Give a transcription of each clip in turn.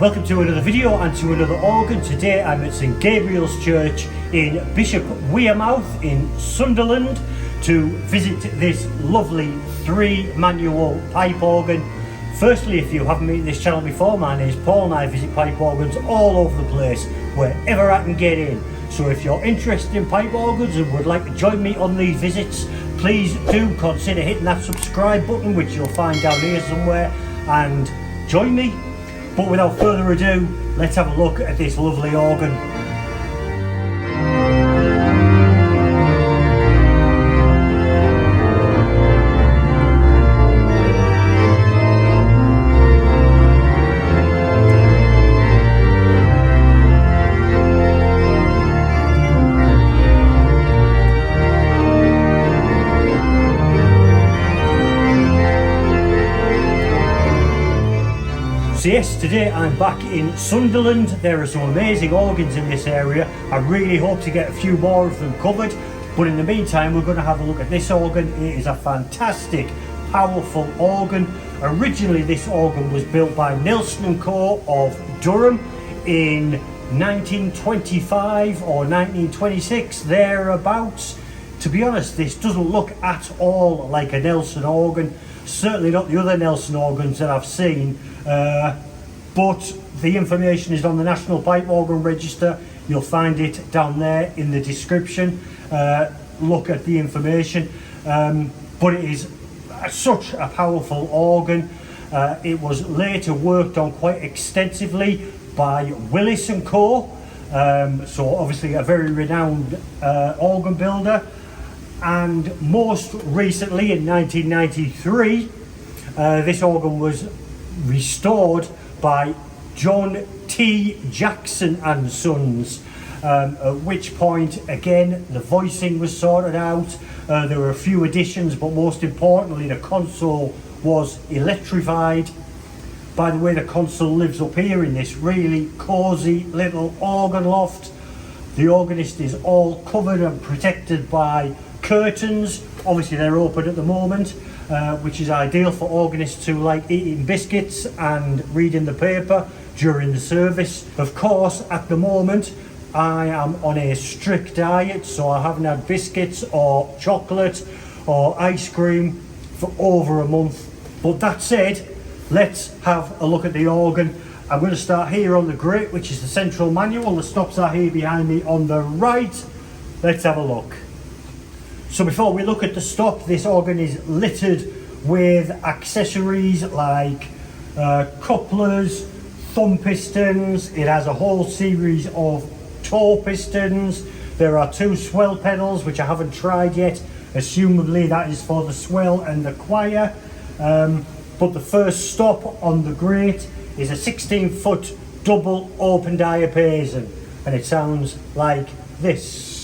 Welcome to another video and to another organ. Today I'm at St Gabriel's Church in Bishopwearmouth in Sunderland to visit this lovely 3-manual pipe organ. Firstly, if you haven't been to this channel before, my name is Paul and I visit pipe organs all over the place, wherever I can get in. So if you're interested in pipe organs and would like to join me on these visits, please do consider hitting that subscribe button, which you'll find down here somewhere, and join me. But without further ado, let's have a look at this lovely organ. So yes, today I'm back in Sunderland. There are some amazing organs in this area. I really hope to get a few more of them covered. But in the meantime, we're going to have a look at this organ. It is a fantastic, powerful organ. Originally, this organ was built by Nelson & Co. of Durham in 1925 or 1926, thereabouts. To be honest, this doesn't look at all like a Nelson organ. Certainly not the other Nelson organs that I've seen. But the information is on the National Pipe Organ Register. You'll find it down there in the description. Look at the information. But it is such a powerful organ. It was later worked on quite extensively by Willis & Co. So obviously a very renowned organ builder. And most recently in 1993, this organ was restored by John T. Jackson and Sons, at which point again the voicing was sorted out. There were a few additions, but most importantly the console was electrified. By the way, the console lives up here in this really cosy little organ loft. The organist is all covered and protected by curtains. Obviously they're open at the moment, which is ideal for organists who like eating biscuits and reading the paper during the service. Of course, at the moment I am on a strict diet, so I haven't had biscuits or chocolate or ice cream for over a month. But that said, let's have a look at the organ. I'm going to start here on the grate, which is the central manual. The stops are here behind me on the right. Let's have a look. So before we look at the stop, this organ is littered with accessories like couplers, thumb pistons. It has a whole series of toe pistons. There are 2 swell pedals, which I haven't tried yet. Assumably that is for the swell and the choir. But the first stop on the grate is a 16-foot double open diapason, and it sounds like this.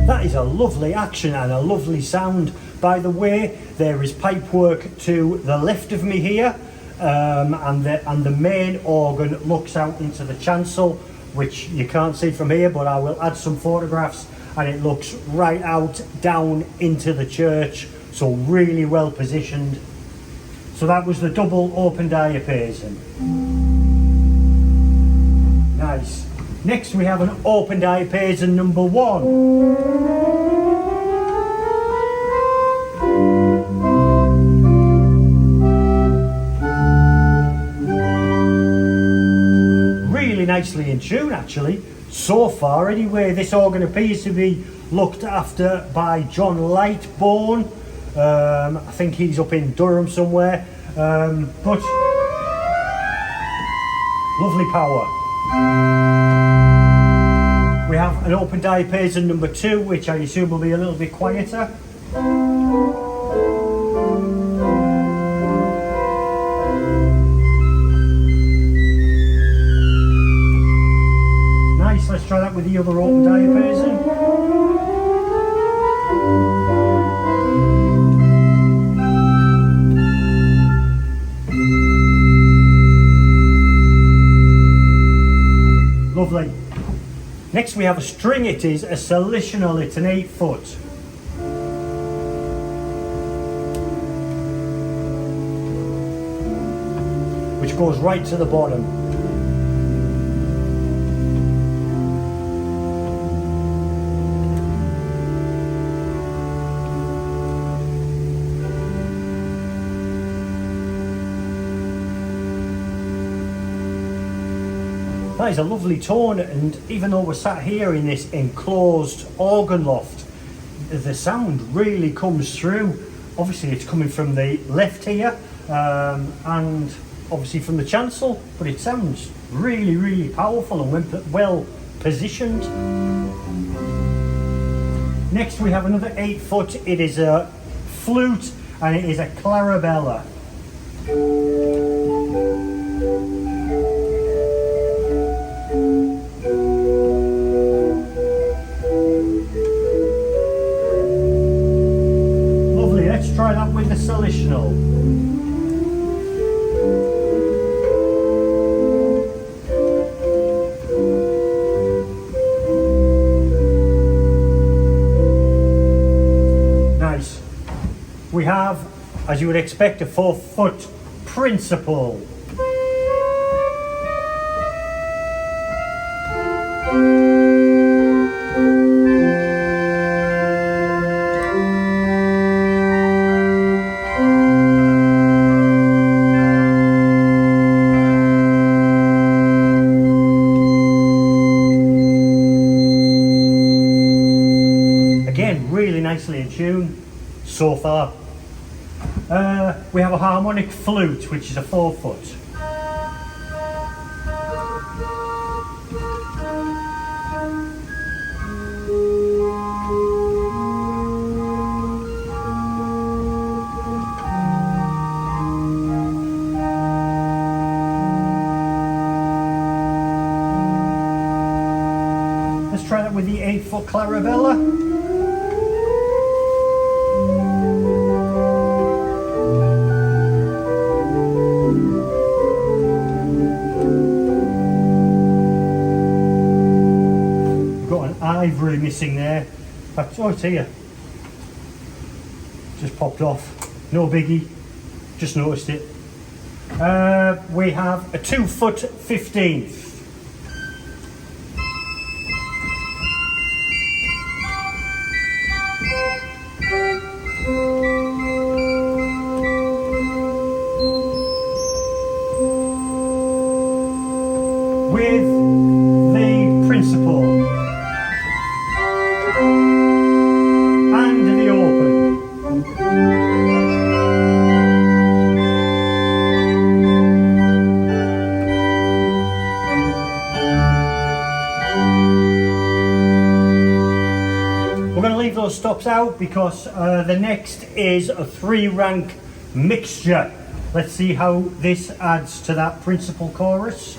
That is a lovely action and a lovely sound. By the way, there is pipework to the left of me here, and the main organ looks out into the chancel, which you can't see from here, but I will add some photographs, and it looks right out down into the church, so really well positioned. So that was the double open diapason. Nice. Next we have an open diapason number 1. Really nicely in tune actually, so far anyway. This organ appears to be looked after by John Lightbone. I think he's up in Durham somewhere, but lovely power. We have an open diapason number 2, which I assume will be a little bit quieter. Nice, let's try that with the other open diapason. Lovely. Next we have a string. It is a solitional. It's an 8-foot. Which goes right to the bottom. That is a lovely tone, and even though we're sat here in this enclosed organ loft, the sound really comes through. Obviously it's coming from the left here, and obviously from the chancel, but it sounds really, really powerful and well positioned. Next we have another 8-foot. It is a flute and it is a clarabella. Lovely, let's try that with the solitional. We have, as you would expect, a 4-foot principal. Again, really nicely in tune so far. We have a harmonic flute, which is a 4-foot. Let's try that with the 8-foot clarabella. Ivory missing there. In fact, oh, it's here. Just popped off. No biggie. Just noticed it. We have a 2-foot 15th. With the principal. We're going to leave those stops out because the next is a 3-rank mixture. Let's see how this adds to that principal chorus.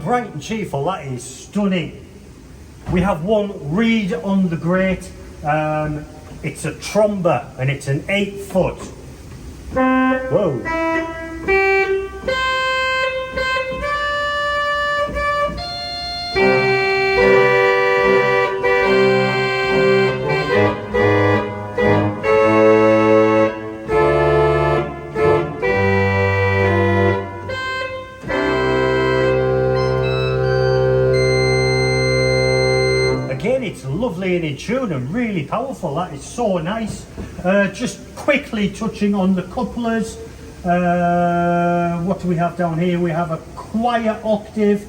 Bright and cheerful, that is stunning. We have one reed on the grate. It's a tromba and it's an 8-foot. Whoa. Again, it's lovely and in tune and really powerful. That is so nice. Just quickly touching on the couplers. What do we have down here? We have a choir octave,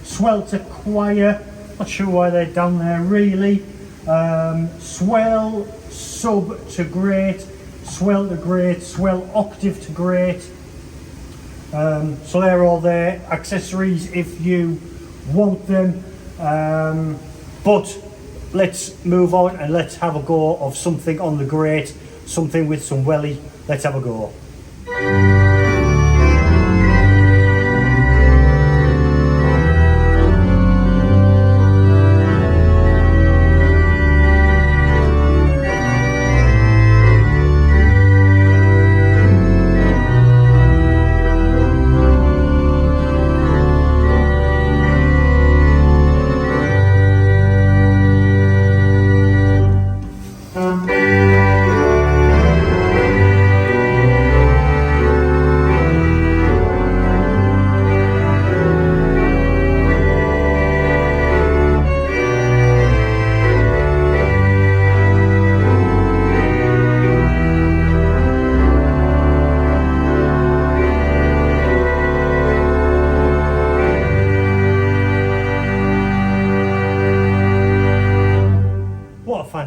swell to choir. Not sure why they're down there really. Swell, sub to great, swell to great, swell octave to great. So they're all there. Accessories if you want them. But let's move on and let's have a go of something on the grate, something with some welly. Let's have a go.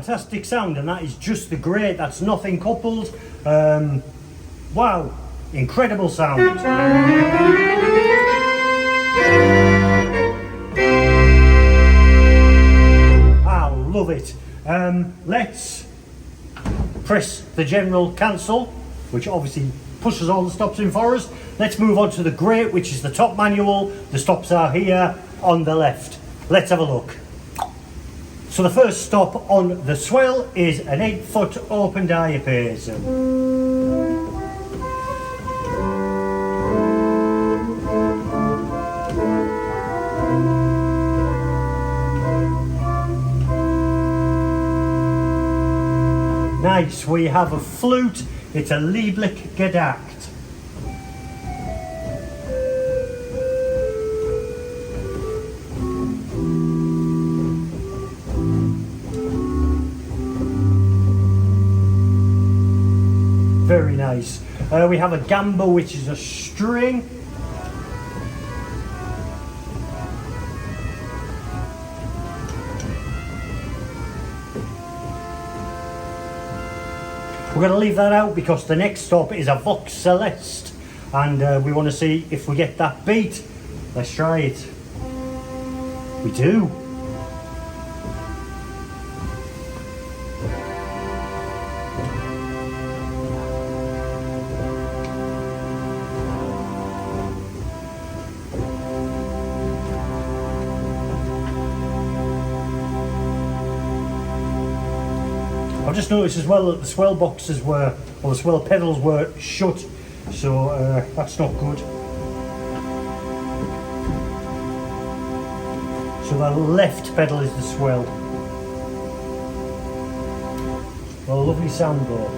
fantastic sound, and that is just the great. That's nothing coupled. Wow, incredible sound. I love it. Let's press the general cancel, which obviously pushes all the stops in for us. Let's move on to the great, which is the top manual. The stops are here on the left. Let's have a look. So the first stop on the swell is an 8-foot open diapason. Nice, we have a flute. It's a lieblich gedacht. Very nice. We have a gamba, which is a string. We're going to leave that out because the next stop is a Vox Celeste, and we want to see if we get that beat. Let's try it. We do. I've just noticed as well that the swell boxes were, or the swell pedals were shut, so that's not good. So the left pedal is the swell. Well, lovely sound though.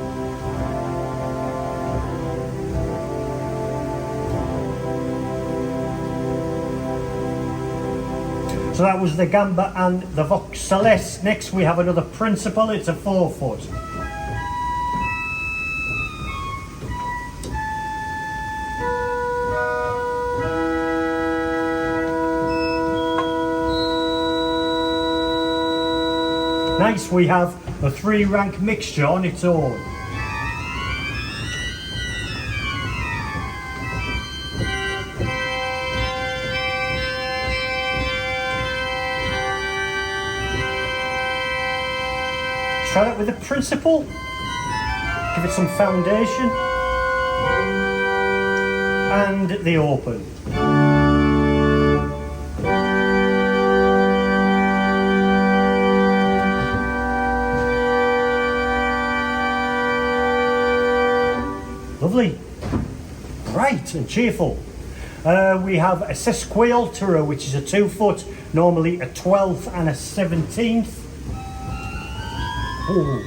So that was the gamba and the Vox Celeste. Next we have another principal, it's a 4-foot. Nice, we have a 3-rank mixture on its own. Try that with the principal. Give it some foundation. And the open. Lovely. Bright and cheerful. We have a sesquialtera, which is a 2-foot, normally a 12th and a 17th. Ooh.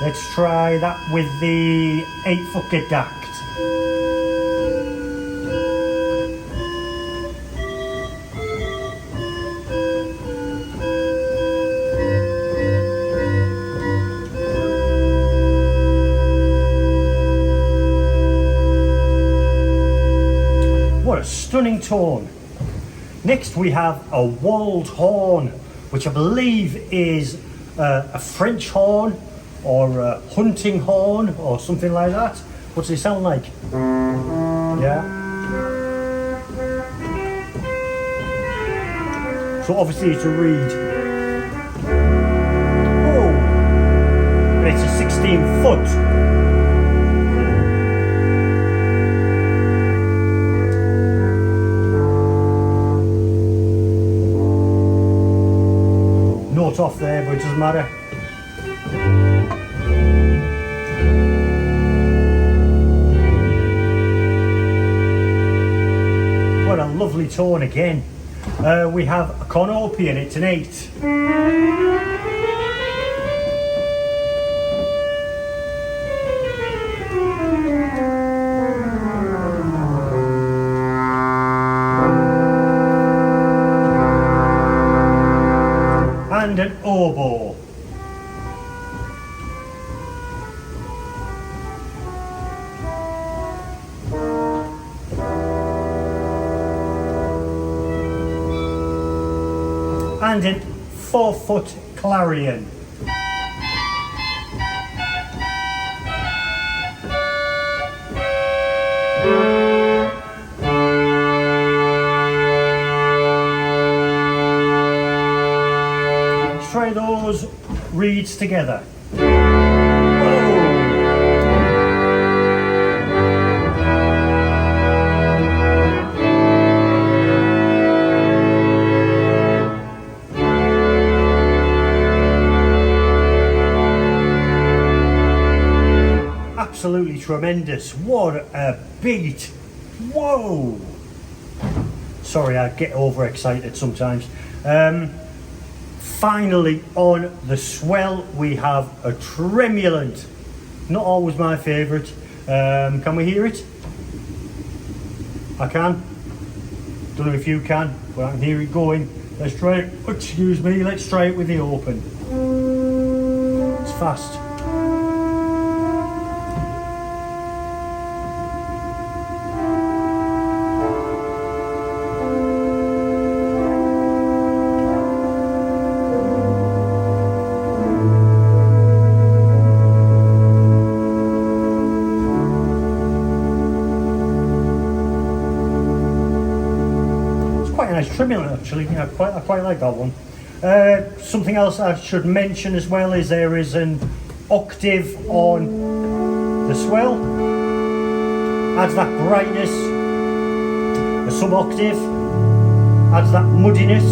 Let's try that with the 8-foot gedacht. What a stunning tone. Next we have a walled horn, which I believe is a French horn or a hunting horn or something like that. What does it sound like? Yeah. So obviously it's a reed. Oh, and it's a 16-foot. Note off there, but it doesn't matter. What a lovely tone again. We have a conopian, it's an 8. And an oboe. and a 4-foot clarion. Let's try those reeds together. Absolutely tremendous. What a beat. Whoa. Sorry, I get overexcited sometimes. Finally, on the swell, we have a tremulant. Not always my favourite. Can we hear it? I can. Don't know if you can, but I can hear it going. Let's try it. Excuse me, let's try it with the open. It's fast. Nice tremulant actually. Yeah, I quite like that one. Something else I should mention as well is there is an octave on the swell. Adds that brightness. The sub-octave adds that muddiness.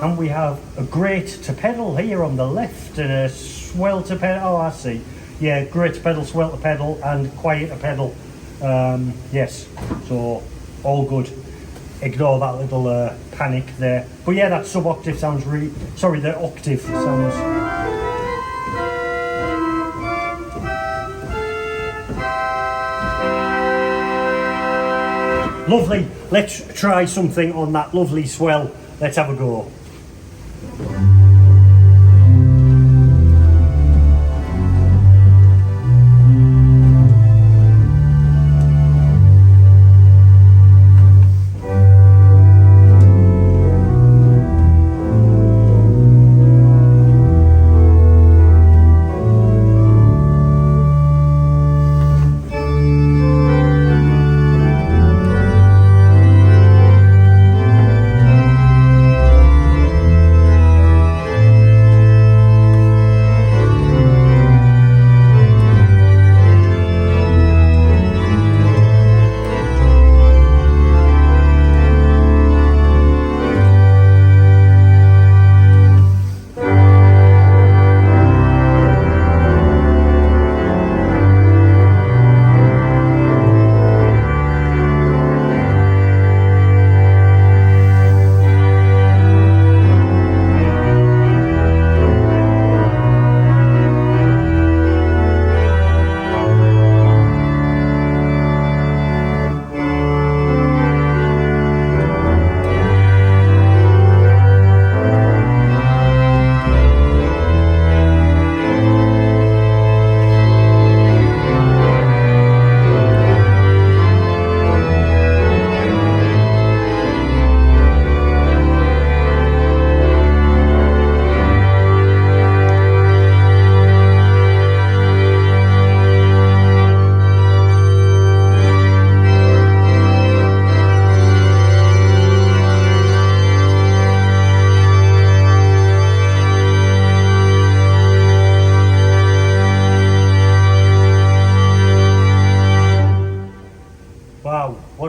And we have a great to pedal here on the left and a swell to pedal. Oh, I see. Yeah, great to pedal, swell to pedal, and quiet to pedal. Yes, so all good. Ignore that little panic there. But yeah, that sub-octave sounds really... Sorry, the octave sounds... Lovely. Let's try something on that lovely swell. Let's have a go.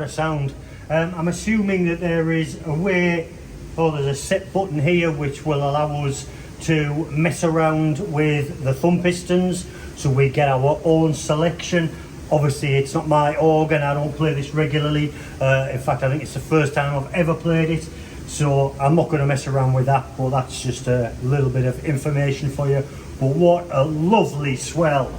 Sound. I'm assuming that there is a way, or there's a set button here which will allow us to mess around with the thumb pistons so we get our own selection. Obviously it's not my organ, I don't play this regularly. In fact, I think it's the first time I've ever played it, so I'm not going to mess around with that, but that's just a little bit of information for you. But what a lovely swell.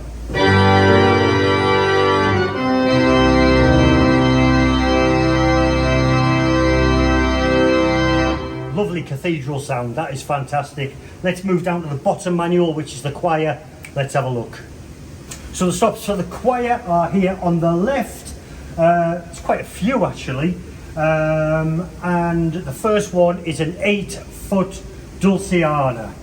Lovely cathedral sound, that is fantastic. Let's move down to the bottom manual, which is the choir. Let's have a look. So the stops for the choir are here on the left. It's quite a few actually. And the first one is an 8-foot Dulciana.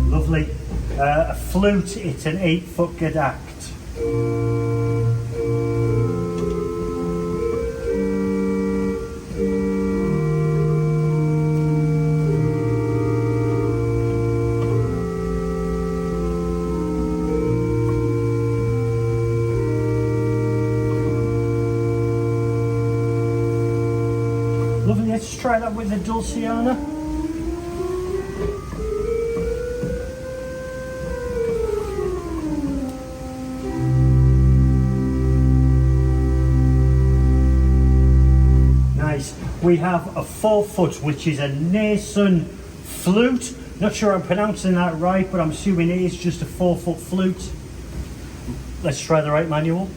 Lovely. A flute, it's an 8-foot gedakt. Lovely, let's try that with the Dulciana. We have a 4-foot, which is a Nason flute. Not sure I'm pronouncing that right, but I'm assuming it is just a 4-foot flute. Let's try the right manual.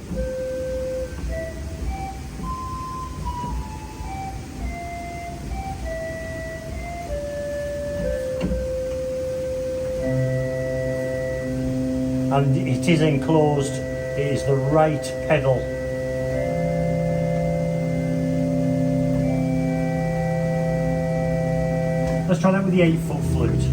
And it is enclosed, it is the right pedal. Let's try that with the 8-foot flute.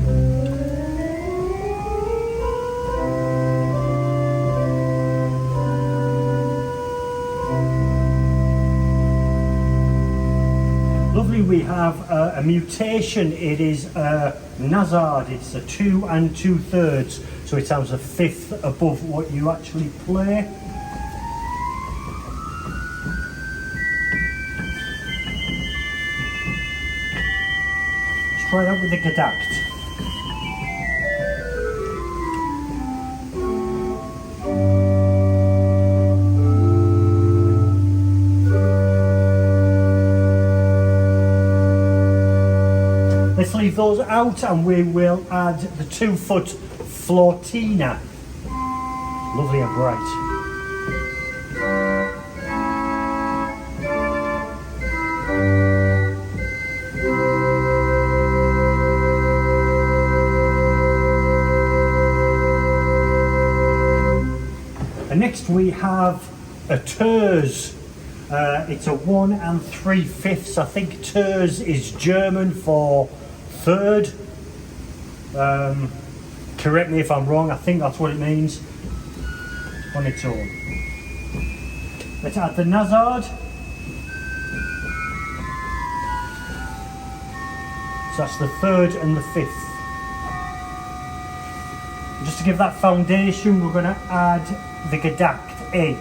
Lovely, we have a mutation. It is a Nazard, it's a 2 2/3, so it sounds a fifth above what you actually play. Try that with the gedakt. Let's leave those out and we will add the 2-foot flautina. Lovely and bright. Next we have a Terz. It's a 1 3/5. I think Terz is German for third. Correct me if I'm wrong, I think that's what it means on its own. Let's add the Nazard. So that's the 3rd and the 5th. Just to give that foundation, we're going to add the gedakt 8.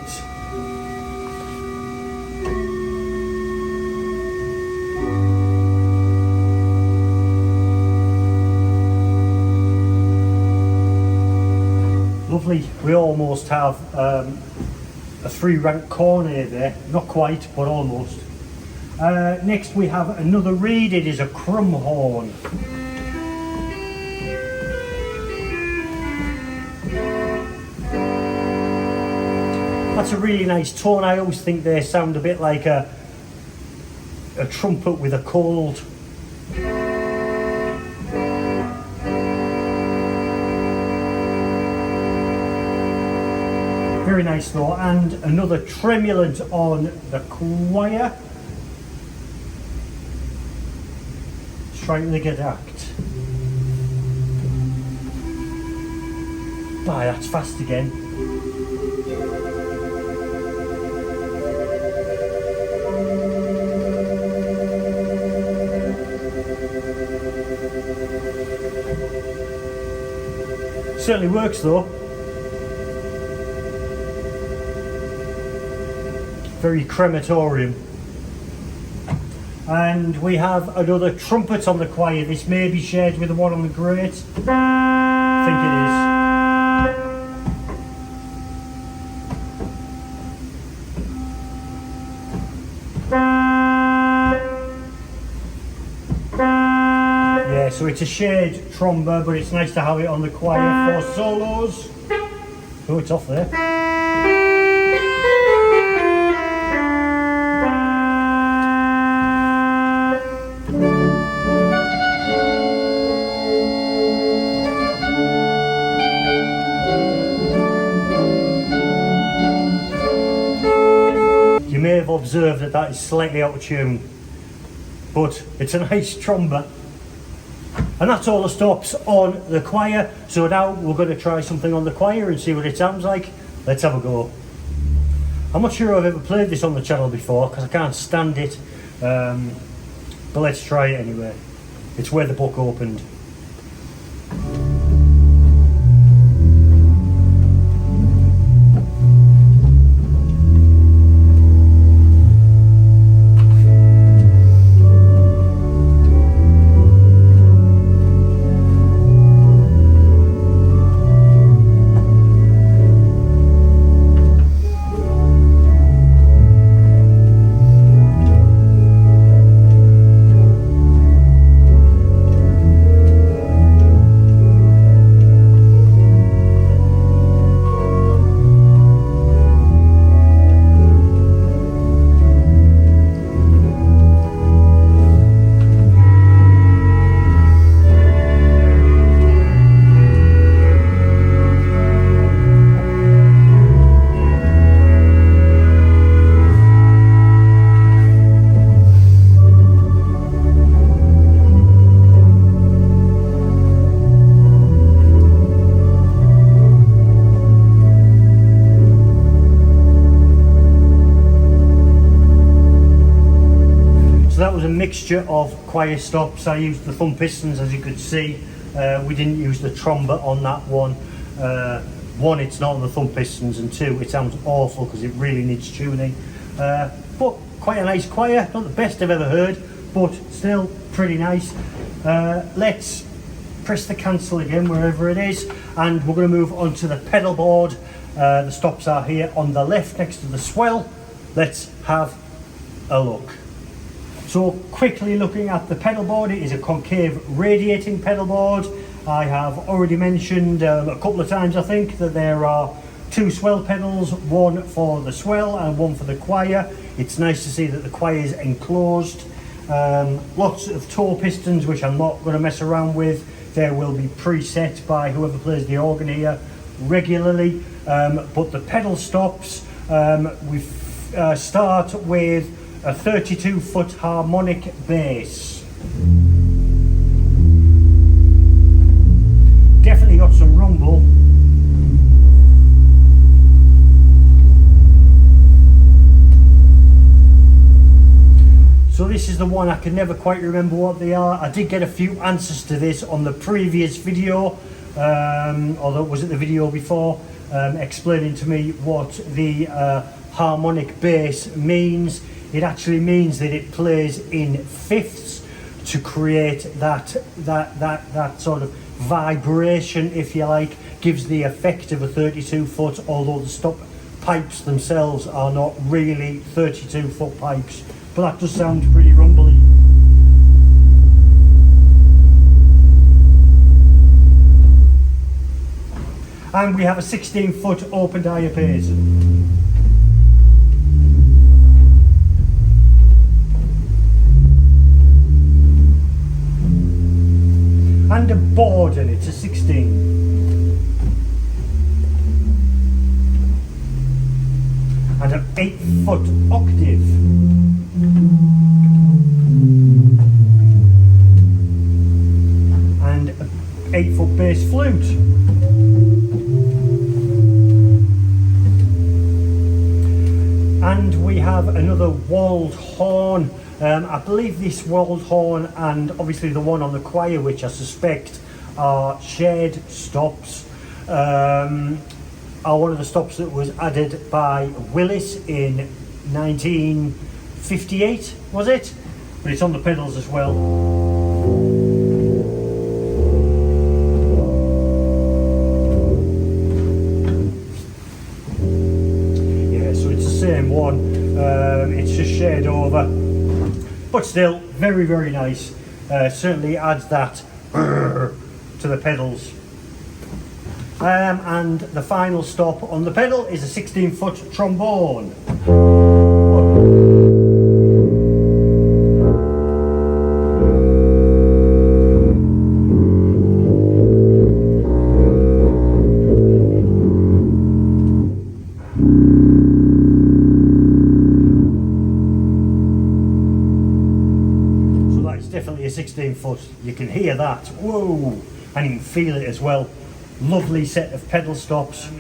Lovely, we almost have a 3-rank cornet there, not quite, but almost. Next we have another reed, it is a crumhorn. That's a really nice tone. I always think they sound a bit like a trumpet with a cold. Very nice though, and another tremulant on the choir. Let's try it with the gedakt. Ah, that's fast again. Certainly works though. Very crematorium. And we have another trumpet on the choir. This may be shared with the one on the grate. I think it is. Yeah, so it's a shared tromba, but it's nice to have it on the choir for solos. Oh, it's off there. You may have observed that that is slightly out of tune, but it's a nice tromba. And that's all the stops on the choir. So now we're going to try something on the choir and see what it sounds like. Let's have a go. I'm not sure I've ever played this on the channel before because I can't stand it, but let's try it anyway. It's where the book opened. That was a mixture of choir stops. I used the thumb pistons, as you could see. We didn't use the tromba on that one. One, it's not on the thumb pistons, and two, it sounds awful because it really needs tuning. But quite a nice choir, not the best I've ever heard, but still pretty nice. Let's press the cancel again wherever it is, and we're going to move on to the pedal board. The stops are here on the left next to the swell. Let's have a look. So quickly looking at the pedal board, it is a concave radiating pedal board. I have already mentioned a couple of times, I think, that there are two swell pedals, one for the swell and one for the choir. It's nice to see that the choir is enclosed. Lots of toe pistons, which I'm not going to mess around with. They will be preset by whoever plays the organ here regularly. But the pedal stops, we start with a 32-foot harmonic bass. Definitely got some rumble. So this is the one I can never quite remember what they are. I did get a few answers to this on the previous video, although was it the video before, explaining to me what the harmonic bass means. It actually means that it plays in fifths to create that sort of vibration, if you like, gives the effect of a 32-foot, although the stop pipes themselves are not really 32-foot pipes. But that does sound pretty rumbly. And we have a 16-foot open diapason. And a board, and it's a 16. And an 8-foot octave. And an 8-foot bass flute. And we have another walled horn. I believe this walled horn and obviously the one on the choir, which I suspect are shared stops, are one of the stops that was added by Willis in 1958, was it? But it's on the pedals as well. Yeah, so it's the same one, it's just shared over. But still, very, very nice. Certainly adds that to the pedals. And the final stop on the pedal is a 16-foot trombone. Definitely a 16-foot. You can hear that, whoa, and you can feel it as well. Lovely set of pedal stops,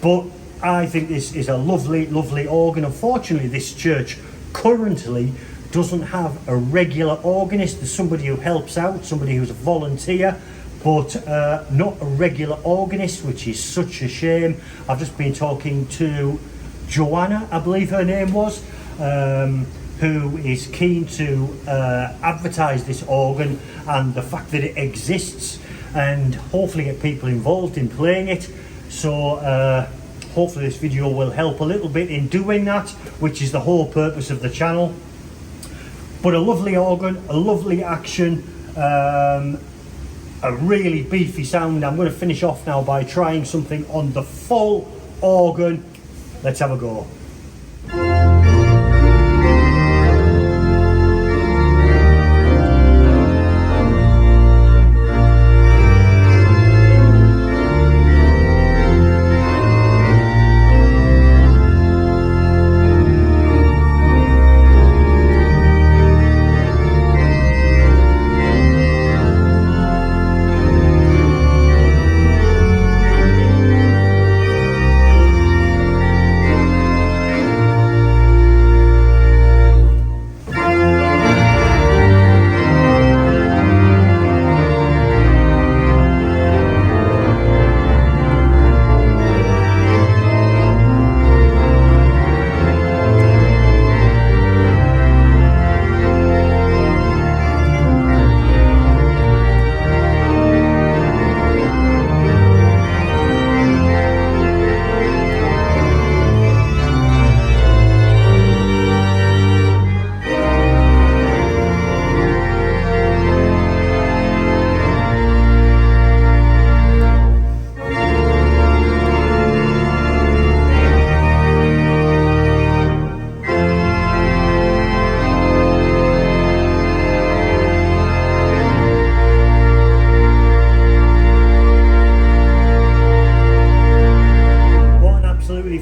but I think this is a lovely organ. Unfortunately, this church currently doesn't have a regular organist. There's somebody who helps out, somebody who's a volunteer, but not a regular organist, which is such a shame. I've just been talking to Joanna, I believe her name was, who is keen to advertise this organ and the fact that it exists, and hopefully get people involved in playing it. So hopefully this video will help a little bit in doing that, which is the whole purpose of the channel. But a lovely organ, a lovely action, a really beefy sound. I'm going to finish off now by trying something on the full organ. Let's have a go.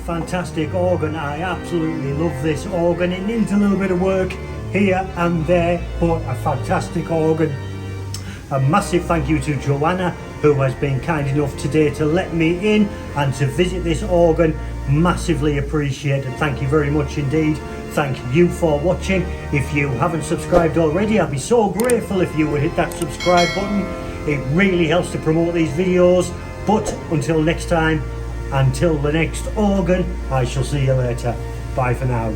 Fantastic organ. I absolutely love this organ. It needs a little bit of work here and there, but a fantastic organ. A massive thank you to Joanna, who has been kind enough today to let me in and to visit this organ. Massively appreciated. Thank you very much indeed. Thank you for watching. If you haven't subscribed already, I'd be so grateful if you would hit that subscribe button. It really helps to promote these videos. But until next time, until the next organ, I shall see you later. Bye for now.